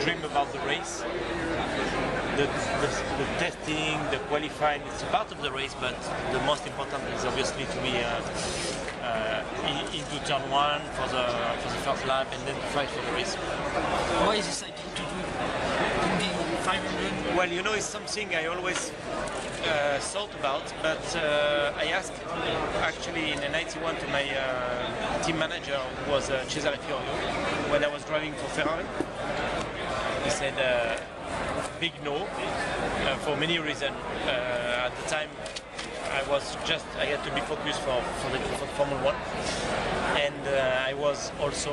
dream about the race. The testing, the qualifying, it's a part of the race, but the most important is obviously to be into turn one for the first lap and then to fight for the race. Why is this idea to do the 500? Well, you know, it's something I always thought about, but I asked actually in '91 to my team manager, who was Cesare Fiorio, when I was driving for Ferrari. He said big no, for many reasons. At the time I had to be focused for Formula 1, and I was also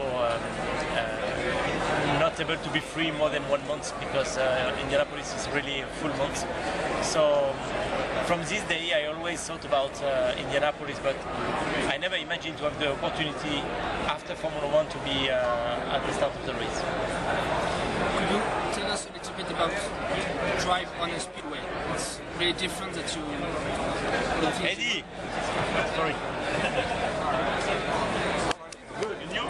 not able to be free more than 1 month because Indianapolis is really a full month. So from this day I always thought about Indianapolis, but I never imagined to have the opportunity after Formula 1 to be at the start of the race. Could you tell us a little bit about drive on a speedway? It's really different that you... Eddie! Sorry. Good, and you?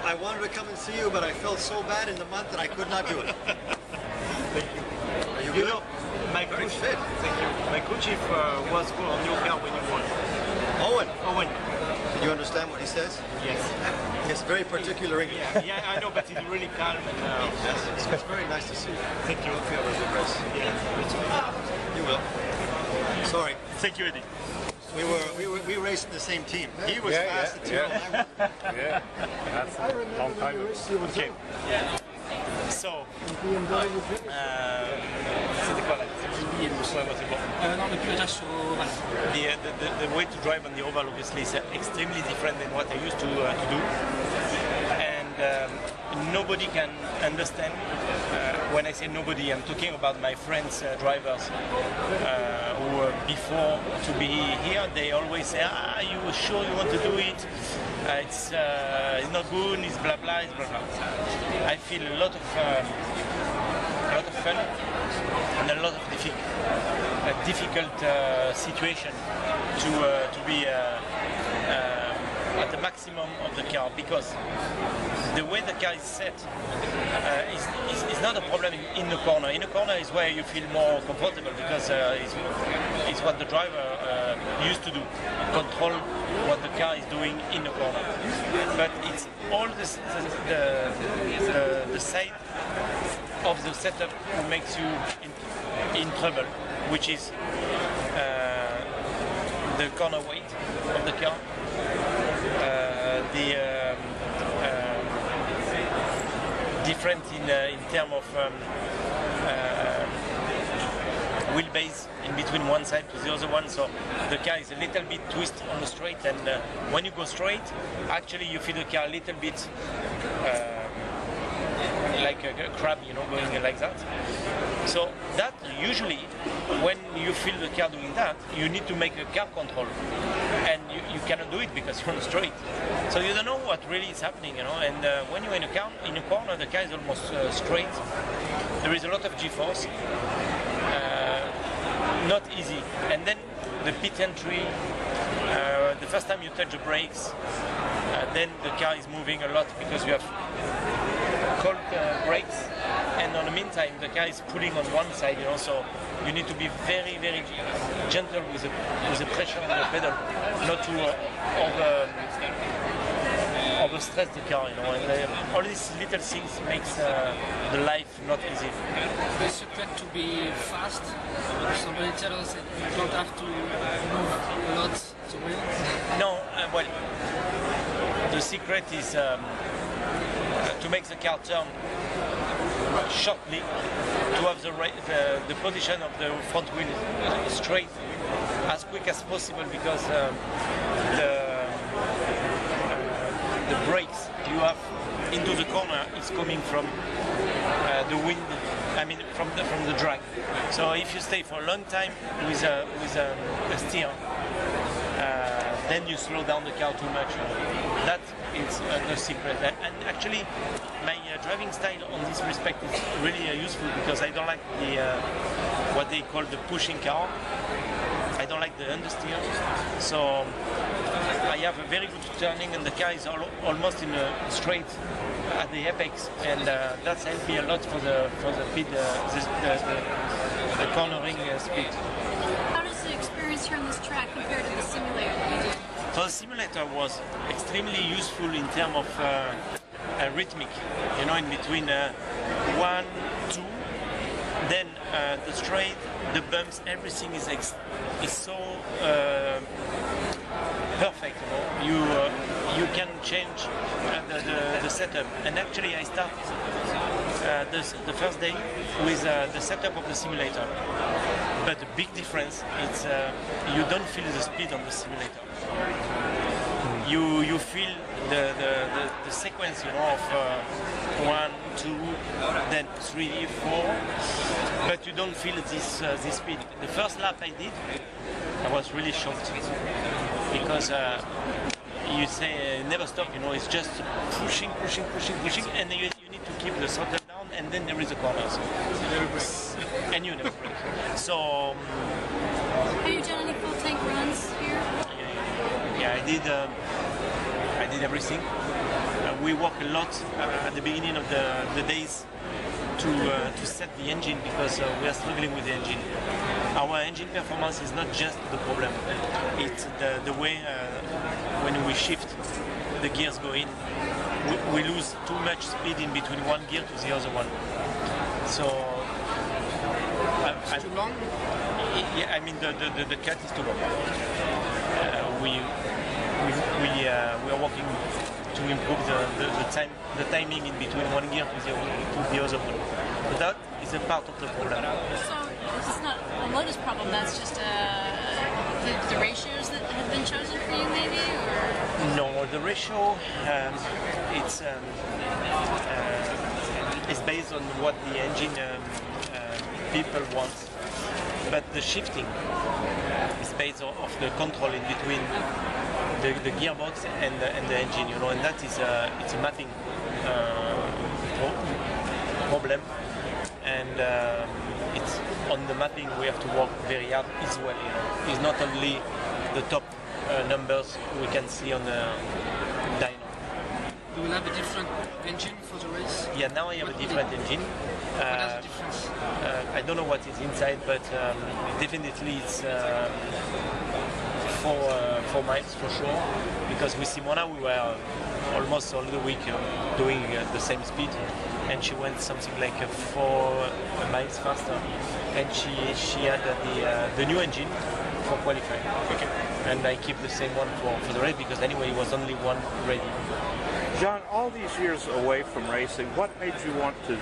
I wanted to come and see you, but I felt so bad in the month that I could not do it. Thank you. Are you You good? know, my Very coach, fit. thank you. My co-chief was on your car when you won. Owen, Owen. do you understand what he says? Yes. It's very particular English. Yeah, I know, but he's really calm and Yes, it's very nice to see you. thank you. Hope you have a good race. Yeah. You will. Sorry. Thank you, Eddie. We raced in the same team. He was Yeah, fast yeah, at 2 yeah. and I wasn't. Yeah, that's a long time ago. Okay. So, c'était quoi là? Non, le pilotage sur Oval. The way to drive on the oval obviously is extremely different than what I used to do, and nobody can understand. When I say nobody, I'm talking about my friends, drivers, who before to be here, they always say, you sure you want to do it? It's not good, it's blah blah, it's blah blah. I feel a lot of fun and a lot of difficult situation to be at the maximum of the car, because the way the car is set is not a problem in the corner. In the corner is where you feel more comfortable, because it's what the driver used to do, control what the car is doing in the corner. But it's all the side of the setup who makes you in trouble, which is the corner weight of the car, different in terms of wheelbase in between one side to the other one, so the car is a little bit twist on the straight, and when you go straight, actually you feel the car a little bit like a crab, you know, going like that. So that usually, when you feel the car doing that, you need to make a car control, and you cannot do it because you're on the straight. So you don't know what really is happening, you know. And when you're in a corner, the car is almost straight. There is a lot of G-force, not easy. And then the pit entry, the first time you touch the brakes, then the car is moving a lot because you have cold brakes, and on the meantime the car is pulling on one side, you know, so you need to be very, very gentle with the pressure on the pedal, not to overstress the car, you know, and all these little things makes the life not easy. The secret to be fast, somebody tell us that you don't have to move a lot to win. No, well, the secret is to make the car turn shortly, to have the position of the front wheel straight as quick as possible, because the brakes you have into the corner is coming from the wind, I mean from the drag. So if you stay for a long time with a steer, then you slow down the car too much. That is the secret. And actually, my driving style on this respect is really useful, because I don't like what they call the pushing car. I don't like the understeer. So I have a very good turning, and the car is almost in a straight at the apex, and that's helped me a lot for the speed, the cornering speed. How does the experience here on this track compare to the simulator that you did? So the simulator was extremely useful in terms of rhythmic, you know, in between 1, 2, then the straight, the bumps, everything is so perfect. You know, you can change the setup. And actually, I start the first day with the setup of the simulator. But the big difference is you don't feel the speed on the simulator. You feel the sequence, you know, of 1, 2, then 3, 4, but you don't feel this speed. The first lap I did, I was really shocked because you say never stop, you know, it's just pushing, and you need to keep the throttle down, and then there is a corners, and you never brake. So. Have you done any full tank runs here? Yeah, I did everything. We work a lot at the beginning of the days to set the engine because we are struggling with the engine. Our engine performance is not just the problem. It's the way when we shift, the gears go in. We lose too much speed in between one gear to the other one. So It's too long? Yeah, I mean the cut is too long. We are working to improve the timing in between one gear to the other one. But that is a part of the problem. So it's not a Lotus problem, that's just the ratios that have been chosen for you maybe? Or? No, the ratio it's based on what the engine people want. But the shifting is based off the control in between the gearbox and the engine, you know, and that is it's a mapping problem, and it's on the mapping we have to work very hard as well. You know, it's not only the top numbers we can see on the dyno. You will have a different engine for the race? Yeah, now I have a different engine. What is the difference? I don't know what is inside, but definitely it's 4 miles for sure. Because with Simona we were almost all the week doing the same speed, and she went something like 4 miles faster. And she had the new engine for qualifying. Okay. And I keep the same one for the race because anyway it was only one ready. John, all these years away from racing, what made you want to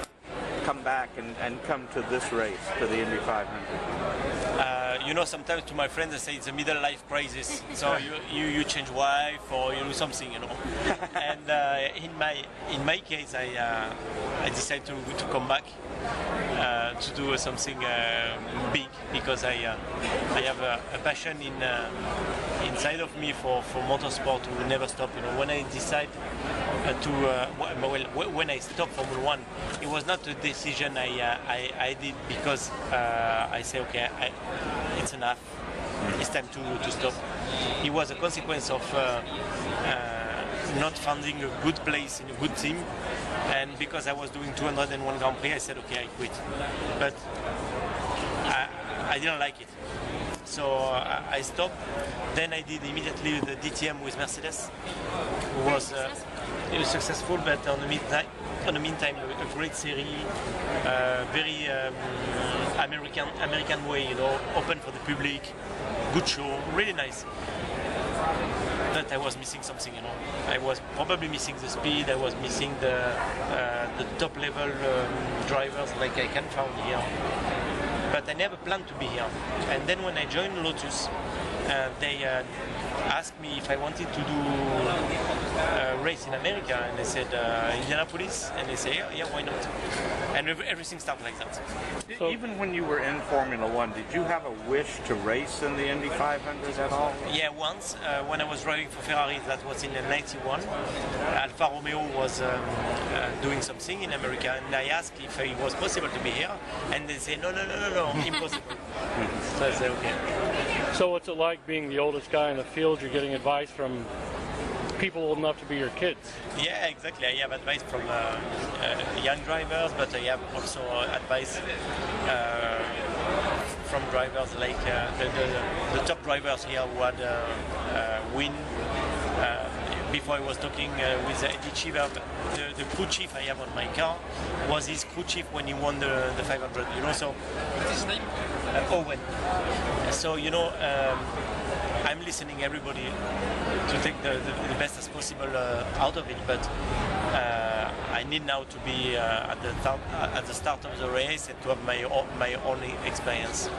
come back and come to this race, to the Indy 500? You know, sometimes to my friends I say it's a middle life crisis. So you change wife or you do something, you know. And in my case, I decided to come back to do something big because I have a passion inside of me for motorsport to never stop. You know, when I decide when I stopped Formula 1, it was not a decision I did because I say okay, it's enough. It's time to stop. It was a consequence of not finding a good place in a good team, and because I was doing 201 Grand Prix, I said okay, I quit. But I didn't like it, so I stopped. Then I did immediately the DTM with Mercedes, who was it was successful, but on the meantime, a great series, very American way, you know, open for the public, good show, really nice. But I was missing something, you know. I was probably missing the speed. I was missing the top level drivers like I can find here. But I never planned to be here. And then when I joined Lotus, they asked me if I wanted to do a race in America, and they said Indianapolis, and they say yeah, why not? And everything started like that. So, even when you were in Formula 1, did you have a wish to race in the Indy 500 at all? Yeah, once when I was driving for Ferrari, that was in '91. Alfa Romeo was doing something in America, and I asked if it was possible to be here, and they say no, impossible. So I said okay. So what's it like like being the oldest guy in the field? You're getting advice from people old enough to be your kids. Yeah, exactly. I have advice from young drivers, but I have also advice from drivers like the top drivers here who had win. Before I was talking with Eddie Cheever, the crew chief I have on my car was his crew chief when he won the 500. You know, so What's his name? Owen. So you know, I'm listening everybody to take the best as possible out of it, but I need now to be at the start of the race and to have my own experience.